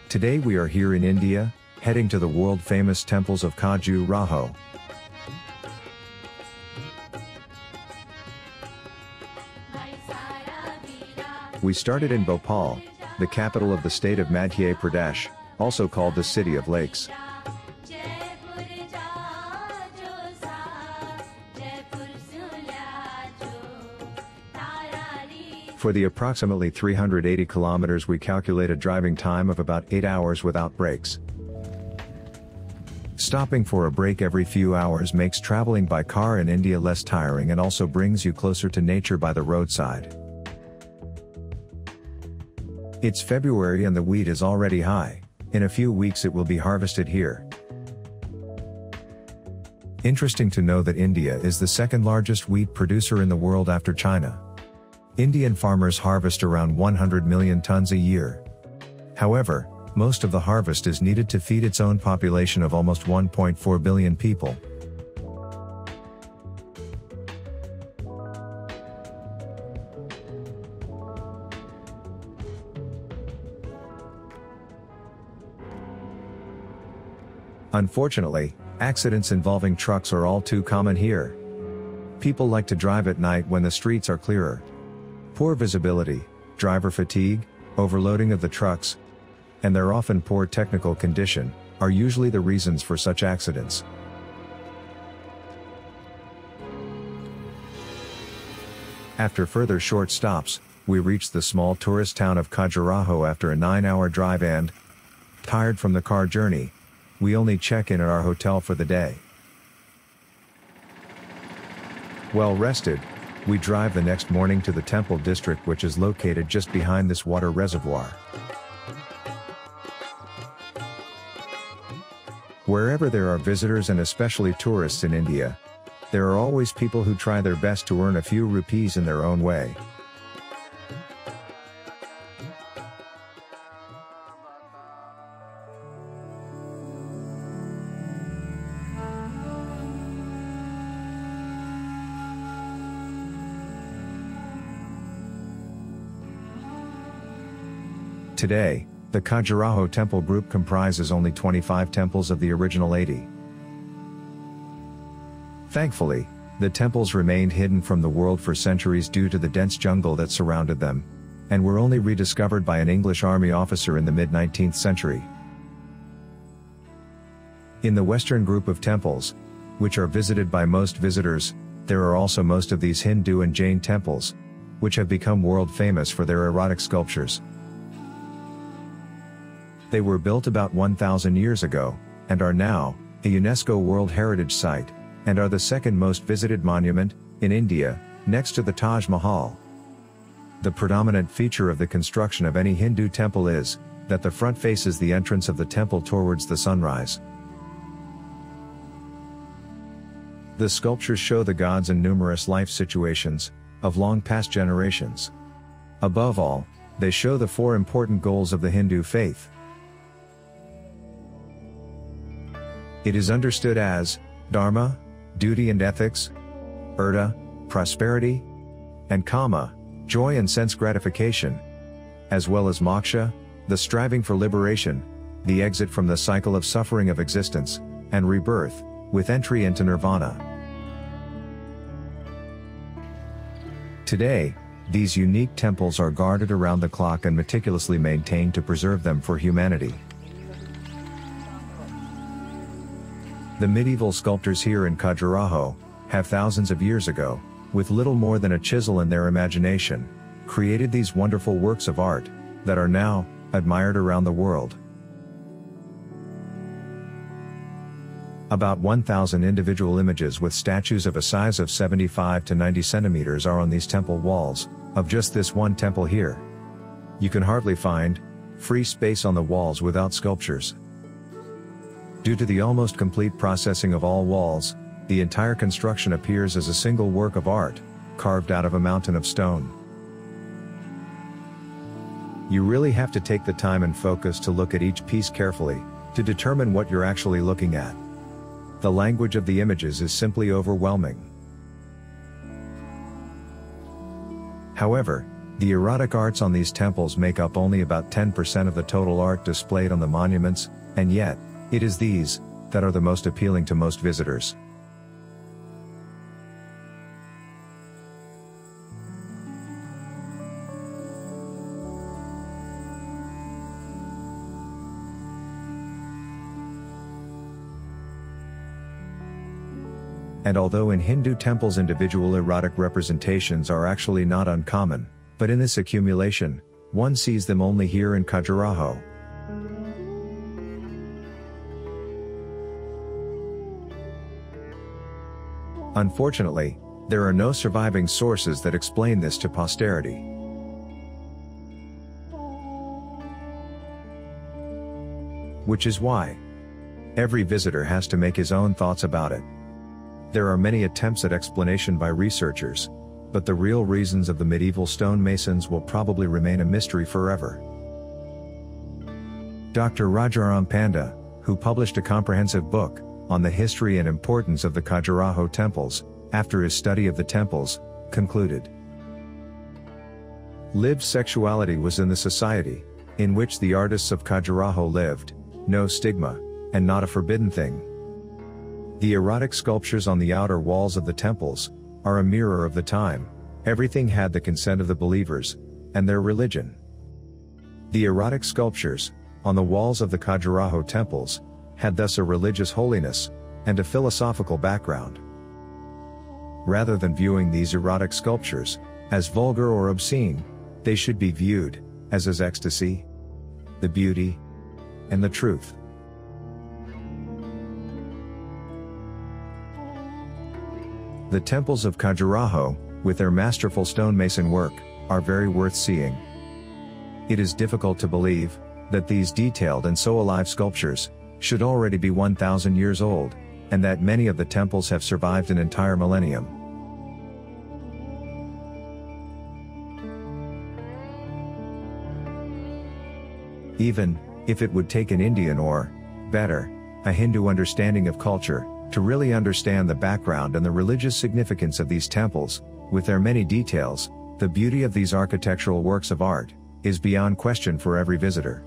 Today we are here in India, heading to the world-famous temples of Khajuraho. We started in Bhopal, the capital of the state of Madhya Pradesh, also called the City of Lakes. For the approximately 380 kilometers we calculate a driving time of about 8 hours without breaks. Stopping for a break every few hours makes traveling by car in India less tiring and also brings you closer to nature by the roadside. It's February and the wheat is already high. In a few weeks it will be harvested here. Interesting to know that India is the second largest wheat producer in the world after China. Indian farmers harvest around 100 million tons a year. However, most of the harvest is needed to feed its own population of almost 1.4 billion people. Unfortunately, accidents involving trucks are all too common here. People like to drive at night when the streets are clearer. Poor visibility, driver fatigue, overloading of the trucks, and their often poor technical condition, are usually the reasons for such accidents. After further short stops, we reached the small tourist town of Khajuraho after a 9-hour drive and, tired from the car journey, we only check in at our hotel for the day. Well rested, we drive the next morning to the temple district, which is located just behind this water reservoir. Wherever there are visitors and especially tourists in India, there are always people who try their best to earn a few rupees in their own way. Today, the Khajuraho temple group comprises only 25 temples of the original 80. Thankfully, the temples remained hidden from the world for centuries due to the dense jungle that surrounded them, and were only rediscovered by an English army officer in the mid-19th century. In the western group of temples, which are visited by most visitors, there are also most of these Hindu and Jain temples, which have become world famous for their erotic sculptures. They were built about 1,000 years ago, and are now a UNESCO World Heritage Site, and are the second most visited monument in India, next to the Thaj Mahal. The predominant feature of the construction of any Hindu temple is that the front faces the entrance of the temple towards the sunrise. The sculptures show the gods in numerous life situations of long past generations. Above all, they show the 4 important goals of the Hindu faith. It is understood as Dharma, duty and ethics; Artha, prosperity; and Kama, joy and sense gratification; as well as Moksha, the striving for liberation, the exit from the cycle of suffering of existence, and rebirth, with entry into nirvana. Today, these unique temples are guarded around the clock and meticulously maintained to preserve them for humanity. The medieval sculptors here in Khajuraho have thousands of years ago, with little more than a chisel in their imagination, created these wonderful works of art that are now admired around the world. About 1,000 individual images with statues of a size of 75 to 90 centimeters are on these temple walls, of just this one temple here. You can hardly find free space on the walls without sculptures. Due to the almost complete processing of all walls, the entire construction appears as a single work of art, carved out of a mountain of stone. You really have to take the time and focus to look at each piece carefully, to determine what you're actually looking at. The language of the images is simply overwhelming. However, The erotic arts on these temples make up only about 10% of the total art displayed on the monuments, and yet, it is these that are the most appealing to most visitors. And although in Hindu temples individual erotic representations are actually not uncommon, but in this accumulation, one sees them only here in Khajuraho. Unfortunately, there are no surviving sources that explain this to posterity. Which is why every visitor has to make his own thoughts about it. There are many attempts at explanation by researchers, but the real reasons of the medieval stonemasons will probably remain a mystery forever. Dr. Rajaram Panda, who published a comprehensive book on the history and importance of the Khajuraho temples, after his study of the temples, concluded, "Lived sexuality was in the society in which the artists of Khajuraho lived, no stigma, and not a forbidden thing. The erotic sculptures on the outer walls of the temples are a mirror of the time. Everything had the consent of the believers and their religion. The erotic sculptures on the walls of the Khajuraho temples had thus a religious holiness and a philosophical background. Rather than viewing these erotic sculptures as vulgar or obscene, they should be viewed as ecstasy, the beauty, and the truth." The temples of Khajuraho, with their masterful stonemason work, are very worth seeing. It is difficult to believe that these detailed and so alive sculptures should already be 1,000 years old, and that many of the temples have survived an entire millennium. Even if it would take an Indian or, better, a Hindu understanding of culture to really understand the background and the religious significance of these temples, with their many details, the beauty of these architectural works of art is beyond question for every visitor.